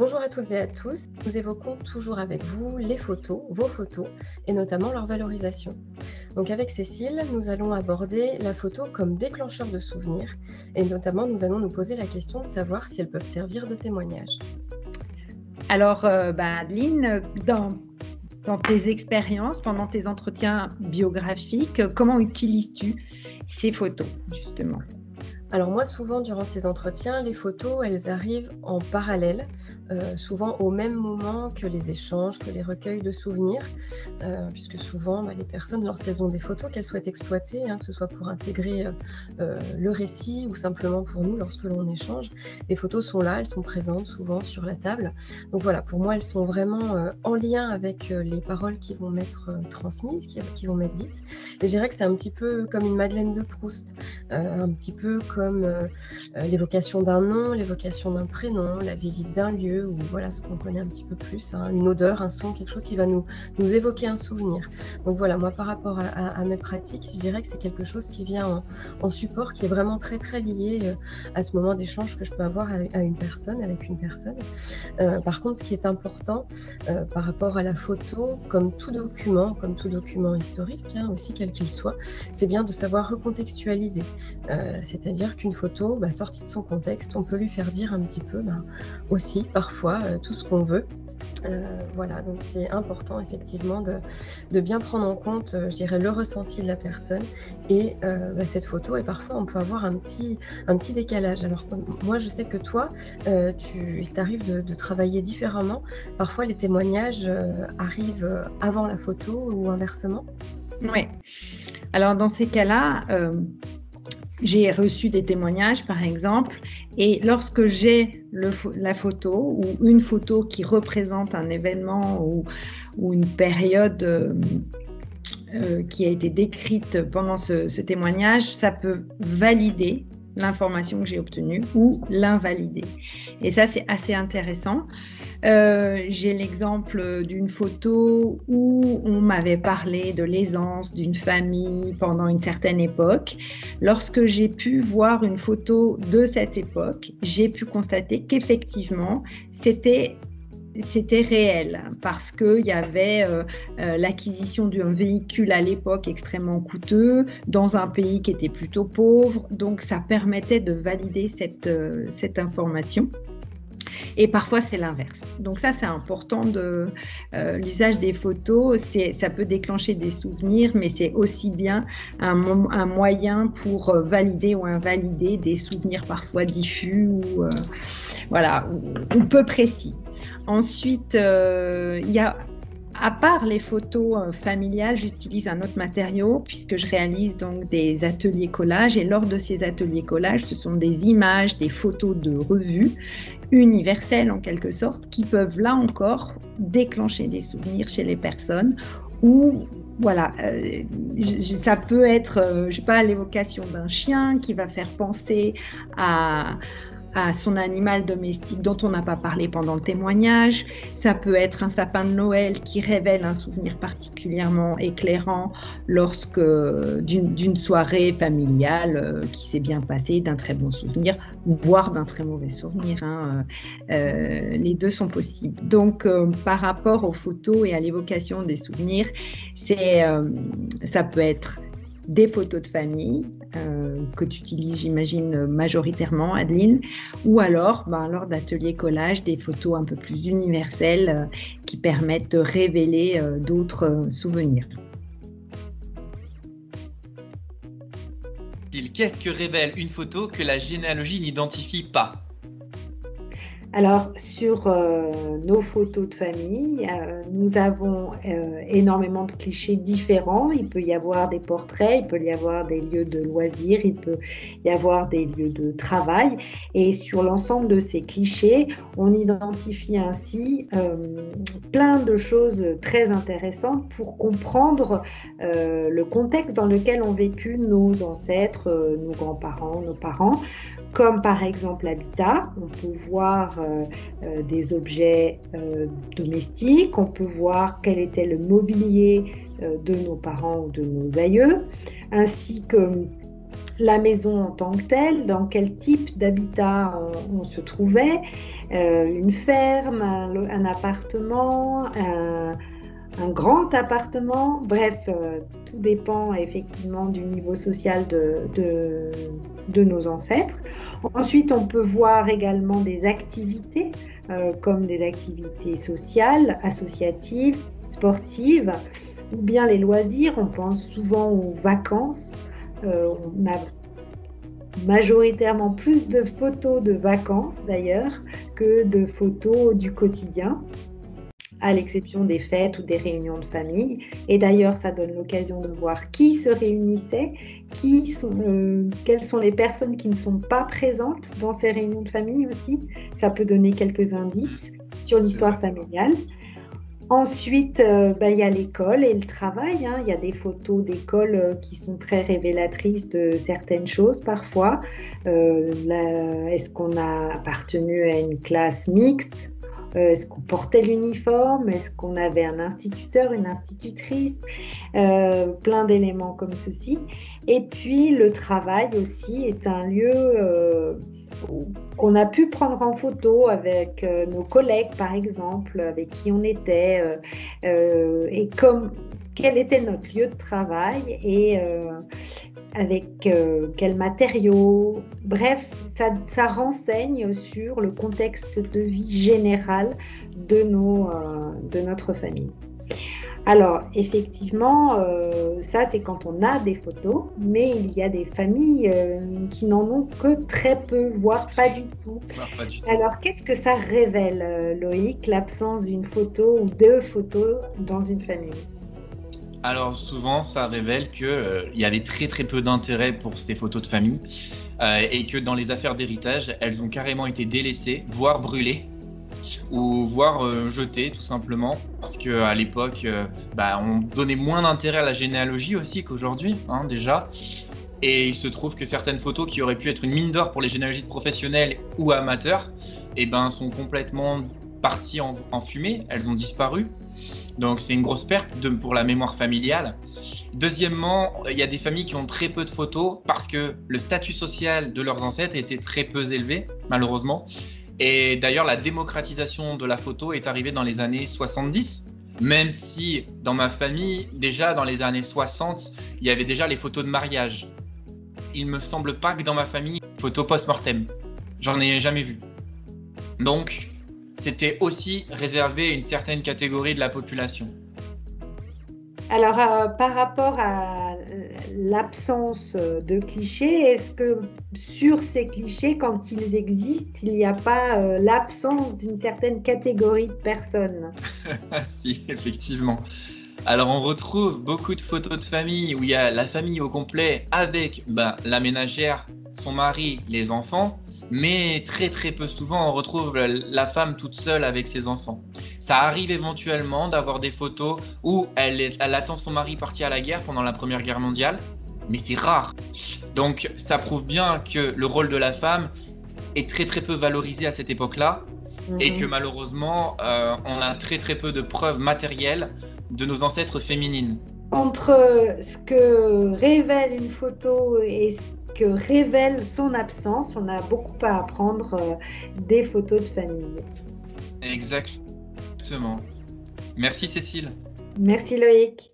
Bonjour à toutes et à tous. Nous évoquons toujours avec vous les photos, vos photos, et notamment leur valorisation. Donc avec Cécile, nous allons aborder la photo comme déclencheur de souvenirs, et notamment nous allons nous poser la question de savoir si elles peuvent servir de témoignage. Alors, Adeline, dans tes expériences, pendant tes entretiens biographiques, comment utilises-tu ces photos, justement ? Alors moi, souvent, durant ces entretiens, les photos, elles arrivent en parallèle, souvent au même moment que les échanges, que les recueils de souvenirs, puisque souvent, les personnes, lorsqu'elles ont des photos qu'elles souhaitent exploiter, que ce soit pour intégrer le récit ou simplement pour nous, lorsque l'on échange, les photos sont là, elles sont présentes souvent sur la table. Donc voilà, pour moi, elles sont vraiment en lien avec les paroles qui vont m'être transmises, qui vont m'être dites. Et je dirais que c'est un petit peu comme une Madeleine de Proust, un petit peu comme l'évocation d'un nom, l'évocation d'un prénom, la visite d'un lieu, ou voilà ce qu'on connaît un petit peu plus, une odeur, un son, quelque chose qui va nous évoquer un souvenir. Donc voilà, moi par rapport à mes pratiques, je dirais que c'est quelque chose qui vient en support, qui est vraiment très très lié à ce moment d'échange que je peux avoir avec une personne. Par contre, ce qui est important par rapport à la photo, comme tout document historique, aussi quel qu'il soit, c'est bien de savoir recontextualiser. C'est-à-dire qu'une photo, sortie de son contexte, on peut lui faire dire un petit peu aussi, parfois, tout ce qu'on veut. Voilà, donc c'est important effectivement de bien prendre en compte, je dirais, le ressenti de la personne et cette photo. Et parfois, on peut avoir un petit décalage. Alors, moi, je sais que toi, il t'arrive de travailler différemment. Parfois, les témoignages arrivent avant la photo ou inversement. Oui. Alors, dans ces cas-là, j'ai reçu des témoignages, par exemple, et lorsque j'ai la photo ou une photo qui représente un événement ou une période qui a été décrite pendant ce témoignage, ça peut valider l'information que j'ai obtenue ou l'invalider. Et ça, c'est assez intéressant. J'ai l'exemple d'une photo où on m'avait parlé de l'aisance d'une famille pendant une certaine époque. Lorsque j'ai pu voir une photo de cette époque, j'ai pu constater qu'effectivement, c'était réel parce qu'il y avait l'acquisition d'un véhicule à l'époque extrêmement coûteux dans un pays qui était plutôt pauvre, donc ça permettait de valider cette information. Et parfois, c'est l'inverse. Donc ça, c'est important. L'usage des photos, ça peut déclencher des souvenirs, mais c'est aussi bien un moyen pour valider ou invalider des souvenirs parfois diffus ou peu précis. Ensuite, il y a, à part les photos familiales, j'utilise un autre matériau puisque je réalise donc des ateliers collages. Et lors de ces ateliers collages, ce sont des images, des photos de revues universelles en quelque sorte, qui peuvent là encore déclencher des souvenirs chez les personnes. Ou voilà, ça peut être, l'évocation d'un chien qui va faire penser à son animal domestique dont on n'a pas parlé pendant le témoignage. Ça peut être un sapin de Noël qui révèle un souvenir particulièrement éclairant lorsque d'une soirée familiale qui s'est bien passée, d'un très bon souvenir, voire d'un très mauvais souvenir. Les deux sont possibles. Donc, par rapport aux photos et à l'évocation des souvenirs, ça peut être des photos de famille que tu utilises, j'imagine, majoritairement, Adeline, ou alors, lors d'ateliers collage, des photos un peu plus universelles qui permettent de révéler d'autres souvenirs. Qu'est-ce que révèle une photo que la généalogie n'identifie pas ? Alors, sur nos photos de famille, nous avons énormément de clichés différents. Il peut y avoir des portraits, il peut y avoir des lieux de loisirs, il peut y avoir des lieux de travail. Et sur l'ensemble de ces clichés, on identifie ainsi plein de choses très intéressantes pour comprendre le contexte dans lequel ont vécu nos ancêtres, nos grands-parents, nos parents. Comme par exemple l'habitat, on peut voir des objets domestiques, on peut voir quel était le mobilier de nos parents ou de nos aïeux, ainsi que la maison en tant que telle, dans quel type d'habitat on se trouvait, une ferme, un appartement, un grand appartement, bref, tout dépend effectivement du niveau social de nos ancêtres. Ensuite, on peut voir également des activités, comme des activités sociales, associatives, sportives, ou bien les loisirs. On pense souvent aux vacances. On a majoritairement plus de photos de vacances d'ailleurs que de photos du quotidien, à l'exception des fêtes ou des réunions de famille. Et d'ailleurs, ça donne l'occasion de voir qui se réunissait, quelles sont les personnes qui ne sont pas présentes dans ces réunions de famille aussi. Ça peut donner quelques indices sur l'histoire familiale. Ensuite, y a l'école et le travail. Il y a des photos d'école qui sont très révélatrices de certaines choses parfois. Est-ce qu'on a appartenu à une classe mixte? Est-ce qu'on portait l'uniforme? Est-ce qu'on avait un instituteur, une institutrice? Plein d'éléments comme ceci. Et puis, le travail aussi est un lieu qu'on a pu prendre en photo avec nos collègues, par exemple, avec qui on était, et quel était notre lieu de travail et avec quels matériaux. Bref, ça renseigne sur le contexte de vie général de notre famille. Alors, effectivement, ça c'est quand on a des photos, mais il y a des familles qui n'en ont que très peu, voire pas du tout. Alors, qu'est-ce que ça révèle, Loïc, l'absence d'une photo ou deux photos dans une famille? Alors souvent, ça révèle qu'il y avait très très peu d'intérêt pour ces photos de famille et que dans les affaires d'héritage, elles ont carrément été délaissées, voire brûlées, ou voire jetées tout simplement, parce qu'à l'époque, on donnait moins d'intérêt à la généalogie aussi qu'aujourd'hui, déjà. Et il se trouve que certaines photos qui auraient pu être une mine d'or pour les généalogistes professionnels ou amateurs, sont complètement parties en fumée, elles ont disparu. Donc c'est une grosse perte pour la mémoire familiale. Deuxièmement, il y a des familles qui ont très peu de photos parce que le statut social de leurs ancêtres était très peu élevé, malheureusement. Et d'ailleurs, la démocratisation de la photo est arrivée dans les années 70. Même si dans ma famille, déjà dans les années 60, il y avait déjà les photos de mariage. Il me semble pas que dans ma famille, photos post-mortem. J'en ai jamais vu. Donc, c'était aussi réservé à une certaine catégorie de la population. Alors, par rapport à l'absence de clichés, est-ce que sur ces clichés, quand ils existent, il n'y a pas l'absence d'une certaine catégorie de personnes? Si, effectivement. Alors, on retrouve beaucoup de photos de famille où il y a la famille au complet avec la ménagère, son mari, les enfants. Mais très très peu souvent on retrouve la femme toute seule avec ses enfants. Ça arrive éventuellement d'avoir des photos où elle attend son mari parti à la guerre pendant la Première Guerre mondiale, mais c'est rare. Donc ça prouve bien que le rôle de la femme est très très peu valorisé à cette époque-là, et que malheureusement on a très très peu de preuves matérielles de nos ancêtres féminines. Entre ce que révèle une photo et ce que révèle son absence, on a beaucoup à apprendre des photos de famille. Exactement. Merci Cécile. Merci Loïc.